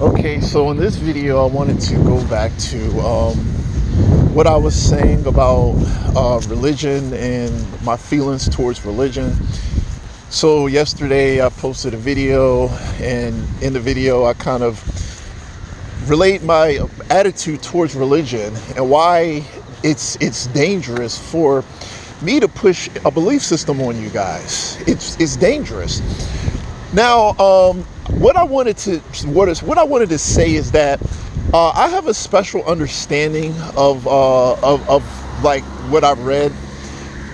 Okay, so in this video, I wanted to go back to what I was saying about religion and my feelings towards religion. So yesterday, I posted a video, and in the video, I kind of relate my attitude towards religion and why it's dangerous for me to push a belief system on you guys. It's dangerous. Now, what I wanted to say is that I have a special understanding of like what I've read,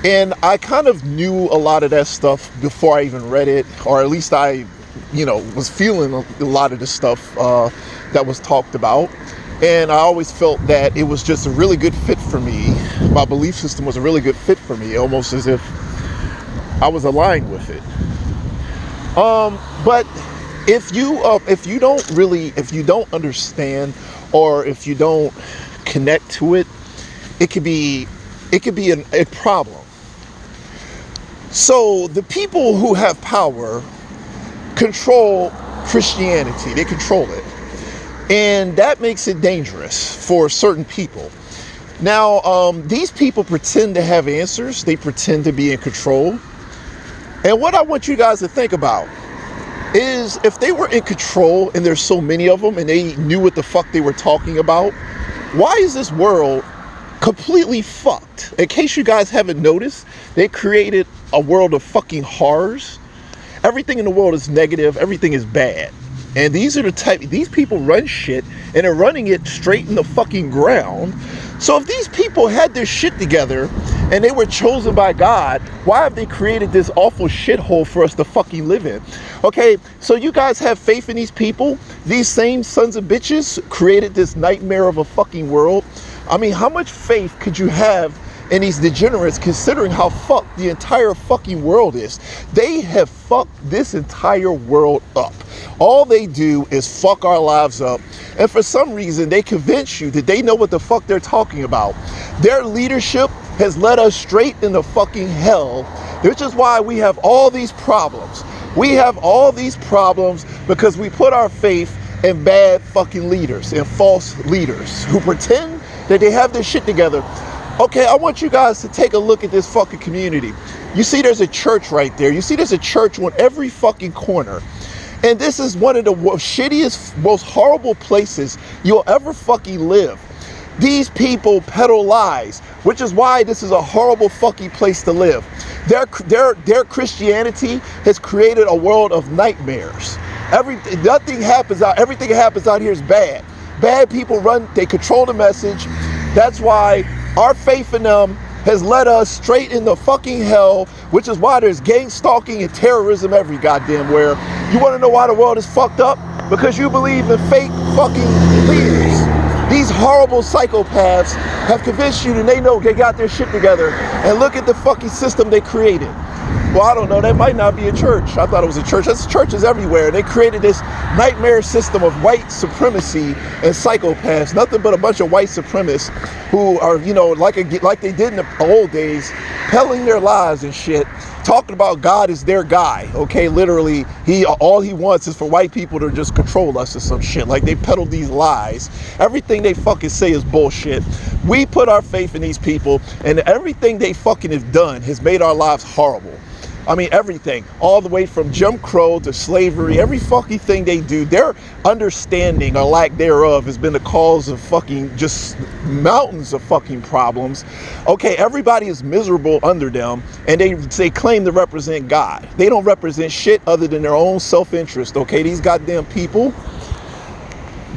and I kind of knew a lot of that stuff before I even read it, or at least I, was feeling a lot of the stuff that was talked about, and I always felt that it was just a really good fit for me. My belief system was a really good fit for me, almost as if I was aligned with it. But if you don't understand, or if you don't connect to it, it could be a problem. So the people who have power control Christianity. They control it, and that makes it dangerous for certain people. Now, these people pretend to have answers. They pretend to be in control. And what I want you guys to think about is, if they were in control and there's so many of them and they knew what the fuck they were talking about, why is this world completely fucked? In case you guys haven't noticed, they created a world of fucking horrors. Everything in the world is negative. Everything is bad. And these people run shit, and they're running it straight in the fucking ground. So if these people had their shit together and they were chosen by God, why have they created this awful shithole for us to fucking live in? Okay, so you guys have faith in these people? These same sons of bitches created this nightmare of a fucking world. I mean, how much faith could you have in these degenerates, considering how fucked the entire fucking world is? They have fucked this entire world up. All they do is fuck our lives up. And for some reason, they convince you that they know what the fuck they're talking about. Their leadership has led us straight into fucking hell, which is why we have all these problems. We have all these problems because we put our faith in bad fucking leaders and false leaders who pretend that they have their shit together. Okay, I want you guys to take a look at this fucking community. You see there's a church right there. You see there's a church on every fucking corner. And this is one of the shittiest, most horrible places you'll ever fucking live. These people peddle lies, which is why this is a horrible fucking place to live. Their Christianity has created a world of nightmares. Everything happens out here is bad. Bad people they control the message. That's why our faith in them has led us straight into fucking hell, which is why there's gang stalking and terrorism every goddamn where. You want to know why the world is fucked up? Because you believe in fake fucking leaders. These horrible psychopaths have convinced you that they know they got their shit together, and look at the fucking system they created. Well, I don't know, that might not be a church. I thought it was a church. There's churches everywhere. They created this nightmare system of white supremacy and psychopaths, nothing but a bunch of white supremacists who are, like they did in the old days, peddling their lies and shit, talking about God is their guy. Okay, literally, all he wants is for white people to just control us or some shit. Like, they peddle these lies. Everything they fucking say is bullshit. We put our faith in these people, and everything they fucking have done has made our lives horrible. I mean, everything, all the way from Jim Crow to slavery, every fucking thing they do, their understanding or lack thereof has been the cause of fucking just mountains of fucking problems. Okay, everybody is miserable under them, and they claim to represent God. They don't represent shit other than their own self-interest. Okay, these goddamn people,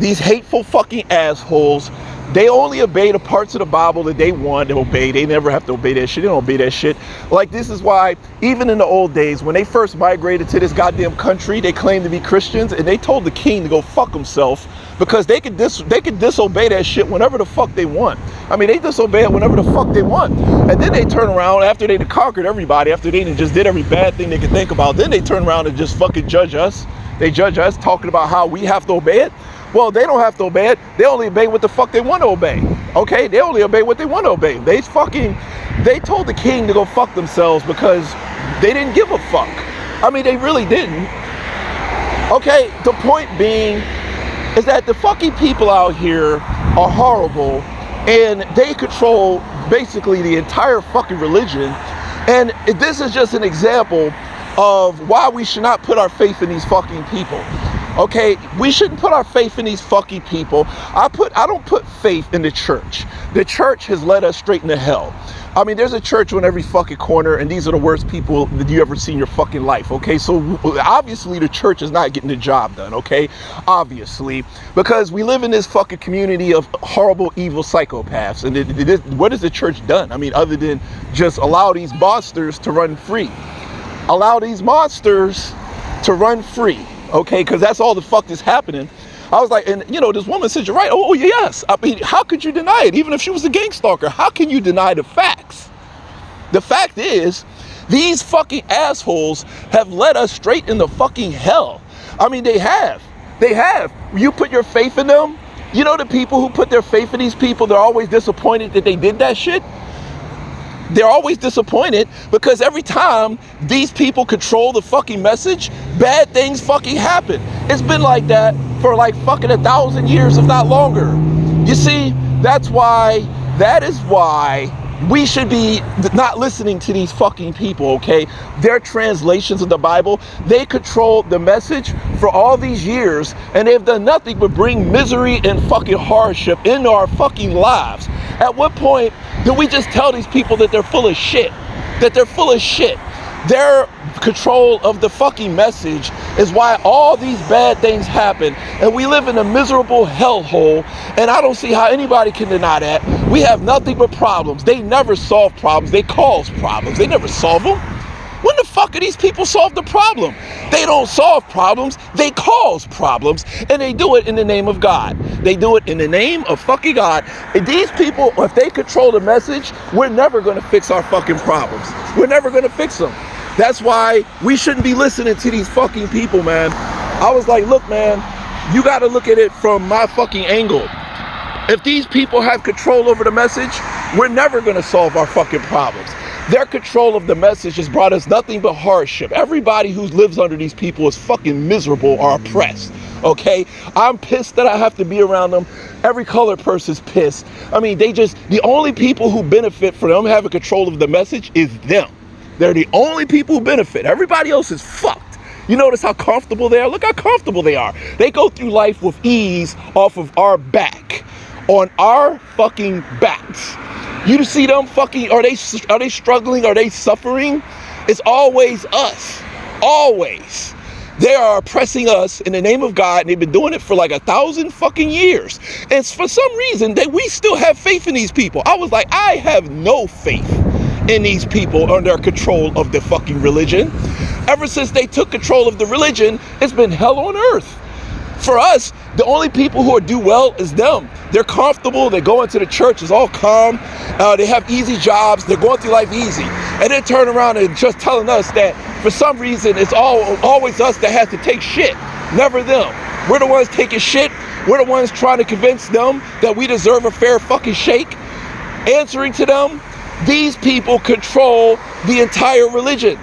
these hateful fucking assholes, they only obey the parts of the Bible that they want to obey. They never have to obey that shit. They don't obey that shit. Like, this is why, even in the old days, when they first migrated to this goddamn country, they claimed to be Christians, and they told the king to go fuck himself, because they could disobey that shit whenever the fuck they want. I mean, they disobey it whenever the fuck they want. And then they turn around after they conquered everybody, after they just did every bad thing they could think about, then they turn around and just fucking judge us. They judge us, talking about how we have to obey it. Well, they don't have to obey it. They only obey what the fuck they want to obey. Okay? They only obey what they want to obey. They told the king to go fuck themselves because they didn't give a fuck. I mean, they really didn't. Okay? The point being, is that the fucking people out here are horrible, and they control basically the entire fucking religion. And this is just an example of why we should not put our faith in these fucking people. Okay, we shouldn't put our faith in these fucking people. I don't put faith in the church. The church has led us straight into hell. I mean, there's a church on every fucking corner, and these are the worst people that you ever see in your fucking life, okay? So obviously the church is not getting the job done, okay? Obviously, because we live in this fucking community of horrible, evil psychopaths. And what has the church done? I mean, other than just allow these monsters to run free. Allow these monsters to run free, okay? Because that's all the fuck is happening. I was like, and you know, this woman said, you're right. Oh, yes. I mean, how could you deny it? Even if she was a gang stalker, how can you deny the facts? The fact is, these fucking assholes have led us straight into fucking hell. I mean, they have. They have. You put your faith in them. You know, the people who put their faith in these people, they're always disappointed that they did that shit. They're always disappointed because every time these people control the fucking message, bad things fucking happen. It's been like that for like fucking 1,000 years, if not longer. You see, that is why we should be not listening to these fucking people, okay? Their translations of the Bible, they control the message for all these years, and they've done nothing but bring misery and fucking hardship into our fucking lives. At what point do we just tell these people that they're full of shit? That they're full of shit. Their control of the fucking message is why all these bad things happen, and we live in a miserable hellhole, and I don't see how anybody can deny that. We have nothing but problems. They never solve problems. They cause problems. They never solve them. When the fuck do these people solve the problem? They don't solve problems, they cause problems, and they do it in the name of God. They do it in the name of fucking God. And these people, if they control the message, we're never going to fix our fucking problems. We're never going to fix them. That's why we shouldn't be listening to these fucking people, man. I was like, look, man, you got to look at it from my fucking angle. If these people have control over the message, we're never going to solve our fucking problems. Their control of the message has brought us nothing but hardship. Everybody who lives under these people is fucking miserable or oppressed, okay? I'm pissed that I have to be around them. Every colored person's pissed. I mean, the only people who benefit from them having control of the message is them. They're the only people who benefit. Everybody else is fucked. You notice how comfortable they are? Look how comfortable they are. They go through life with ease off of our back. On our fucking backs. You see them fucking, are they struggling? Are they suffering? It's always us. Always. They are oppressing us in the name of God, and they've been doing it for like 1,000 fucking years. And for some reason, we still have faith in these people. I was like, I have no faith in these people under control of the fucking religion. Ever since they took control of the religion, it's been hell on earth. For us, the only people who do well is them. They're comfortable. They go into the church. It's all calm. They have easy jobs. They're going through life easy. And then turn around and just telling us that for some reason it's always us that has to take shit, never them. We're the ones taking shit. We're the ones trying to convince them that we deserve a fair fucking shake. Answering to them, these people control the entire religion.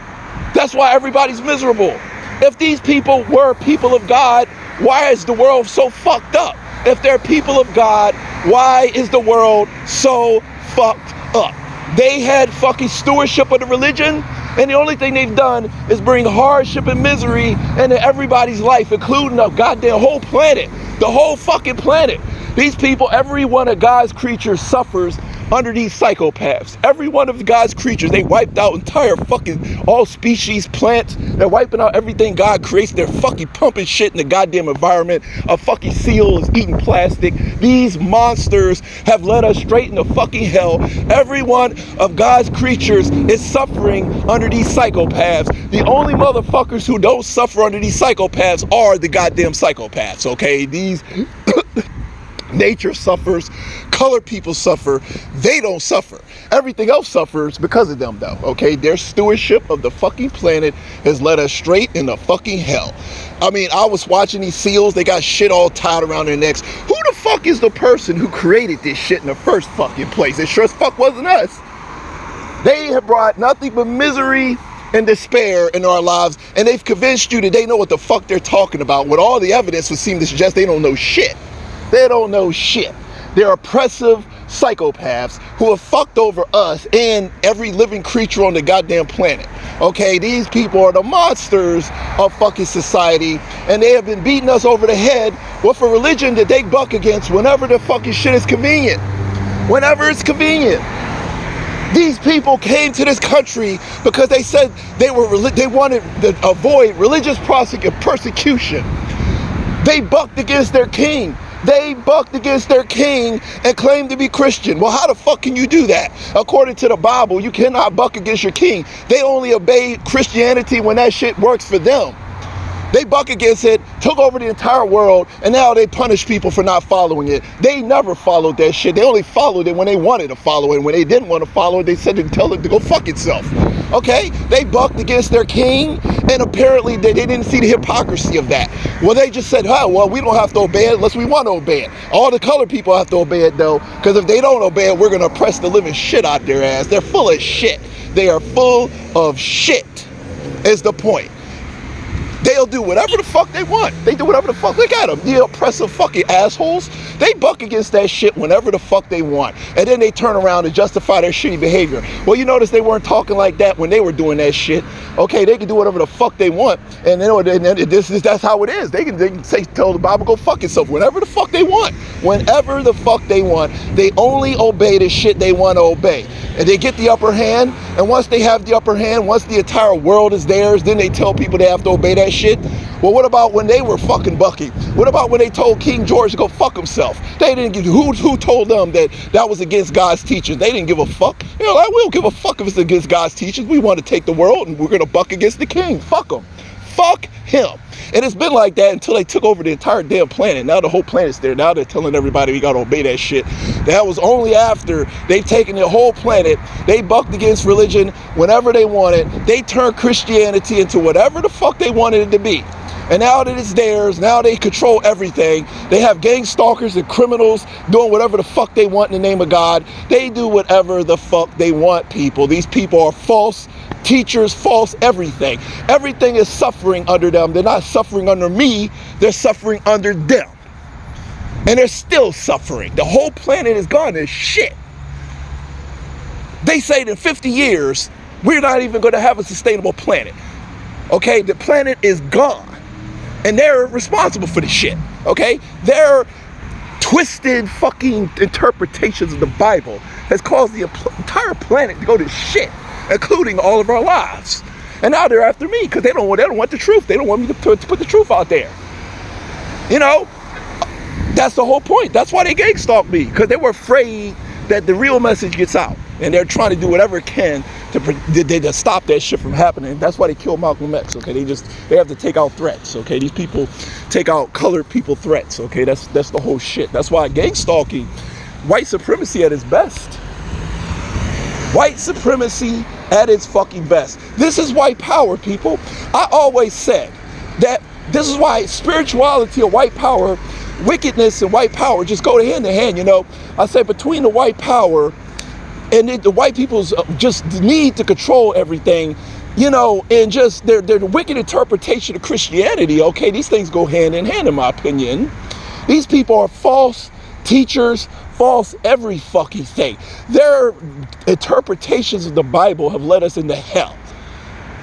That's why everybody's miserable. If these people were people of God, why is the world so fucked up? If they're people of God, why is the world so fucked up? They had fucking stewardship of the religion, and the only thing they've done is bring hardship and misery into everybody's life, including the goddamn whole planet. The whole fucking planet. These people, every one of God's creatures suffers under these psychopaths. Every one of God's creatures, they wiped out entire fucking all species, plants. They're wiping out everything God creates. They're fucking pumping shit in the goddamn environment. A fucking seal is eating plastic. These monsters have led us straight into fucking hell. Every one of God's creatures is suffering under these psychopaths. The only motherfuckers who don't suffer under these psychopaths are the goddamn psychopaths, okay? These nature suffers, colored people suffer, they don't suffer. Everything else suffers because of them though, okay? Their stewardship of the fucking planet has led us straight into fucking hell. I mean, I was watching these seals, they got shit all tied around their necks. Who the fuck is the person who created this shit in the first fucking place? It sure as fuck wasn't us. They have brought nothing but misery and despair in our lives, and they've convinced you that they know what the fuck they're talking about, when all the evidence would seem to suggest they don't know shit. They don't know shit. They're oppressive psychopaths who have fucked over us and every living creature on the goddamn planet. Okay, these people are the monsters of fucking society, and they have been beating us over the head with a religion that they buck against whenever the fucking shit is convenient. Whenever it's convenient. These people came to this country because they said they wanted to avoid religious persecution. They bucked against their king. They bucked against their king and claimed to be Christian. Well, how the fuck can you do that? According to the Bible, you cannot buck against your king. They only obey Christianity when that shit works for them. They buck against it, took over the entire world, and now they punish people for not following it. They never followed that shit. They only followed it when they wanted to follow it. When they didn't want to follow it, they said to tell it to go fuck itself. Okay? They bucked against their king, and apparently they didn't see the hypocrisy of that. Well, they just said, oh, well, we don't have to obey it unless we want to obey it. All the colored people have to obey it, though, because if they don't obey it, we're going to oppress the living shit out their ass. They're full of shit. They are full of shit, is the point. They'll do whatever the fuck they want. They do whatever the fuck. Look at them. The oppressive fucking assholes. They buck against that shit whenever the fuck they want. And then they turn around and justify their shitty behavior. Well, you notice they weren't talking like that when they were doing that shit. Okay, they can do whatever the fuck they want. And that's how it is. They can say, tell the Bible, go fuck itself whenever the fuck they want. Whenever the fuck they want. They only obey the shit they want to obey. And they get the upper hand. And once they have the upper hand, once the entire world is theirs, then they tell people they have to obey that shit. Well, what about when they were fucking bucking? What about when they told King George to go fuck himself? They didn't give, who told them that was against God's teachings? They didn't give a fuck. You know, like, we don't give a fuck if it's against God's teachings. We want to take the world and we're going to buck against the king. Fuck him. Fuck him. And it's been like that until they took over the entire damn planet. Now the whole planet's there. Now they're telling everybody we got to obey that shit. That was only after they've taken the whole planet. They bucked against religion whenever they wanted. They turned Christianity into whatever the fuck they wanted it to be. And now that it's theirs, now they control everything. They have gang stalkers and criminals doing whatever the fuck they want in the name of God. They do whatever the fuck they want, people. These people are false teachers, false everything. Everything is suffering under them. They're not suffering under me. They're suffering under them. And they're still suffering. The whole planet is gone to shit. They say that in 50 years, we're not even going to have a sustainable planet. Okay, the planet is gone. And they're responsible for the shit, okay? Their twisted fucking interpretations of the Bible has caused the entire planet to go to shit, including all of our lives. And now they're after me because they don't want the truth. They don't want me to put the truth out there. You know, that's the whole point. That's why they gang stalked me, because they were afraid that the real message gets out. And they're trying to do whatever it can to stop that shit from happening. That's why they killed Malcolm X, okay? They have to take out threats, okay? These people take out colored people threats, okay? That's the whole shit. That's why gang stalking, white supremacy at its best. White supremacy at its fucking best. This is white power, people. I always said that this is why spirituality or white power, wickedness and white power just go hand in hand, you know? I said between the white power and the white people's just need to control everything, you know, and just their wicked interpretation of Christianity, okay, these things go hand in hand in my opinion. These people are false teachers, false every fucking thing. Their interpretations of the Bible have led us into hell.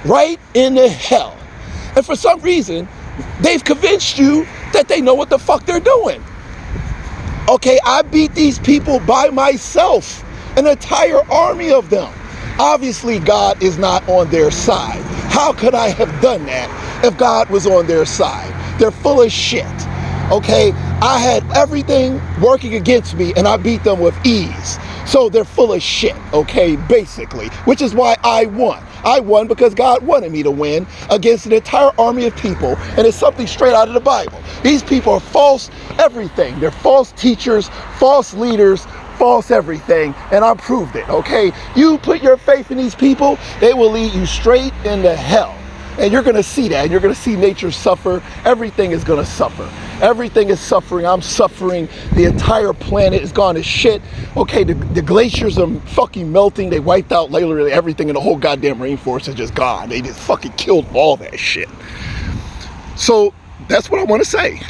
Right into hell. And for some reason, they've convinced you that they know what the fuck they're doing. Okay, I beat these people by myself. An entire army of them. Obviously, God is not on their side. How could I have done that if God was on their side? They're full of shit. Okay, I had everything working against me and I beat them with ease. So they're full of shit, okay, basically, which is why I won. I won because God wanted me to win against an entire army of people, and it's something straight out of the Bible. These people are false everything. They're false teachers, false leaders, false everything, and I proved it, okay? You put your faith in these people, they will lead you straight into hell. And you're gonna see that, and you're gonna see nature suffer. Everything is gonna suffer. Everything is suffering. I'm suffering. The entire planet is gone to shit. Okay, the glaciers are fucking melting. They wiped out literally everything, and the whole goddamn rainforest is just gone. They just fucking killed all that shit. So that's what I want to say.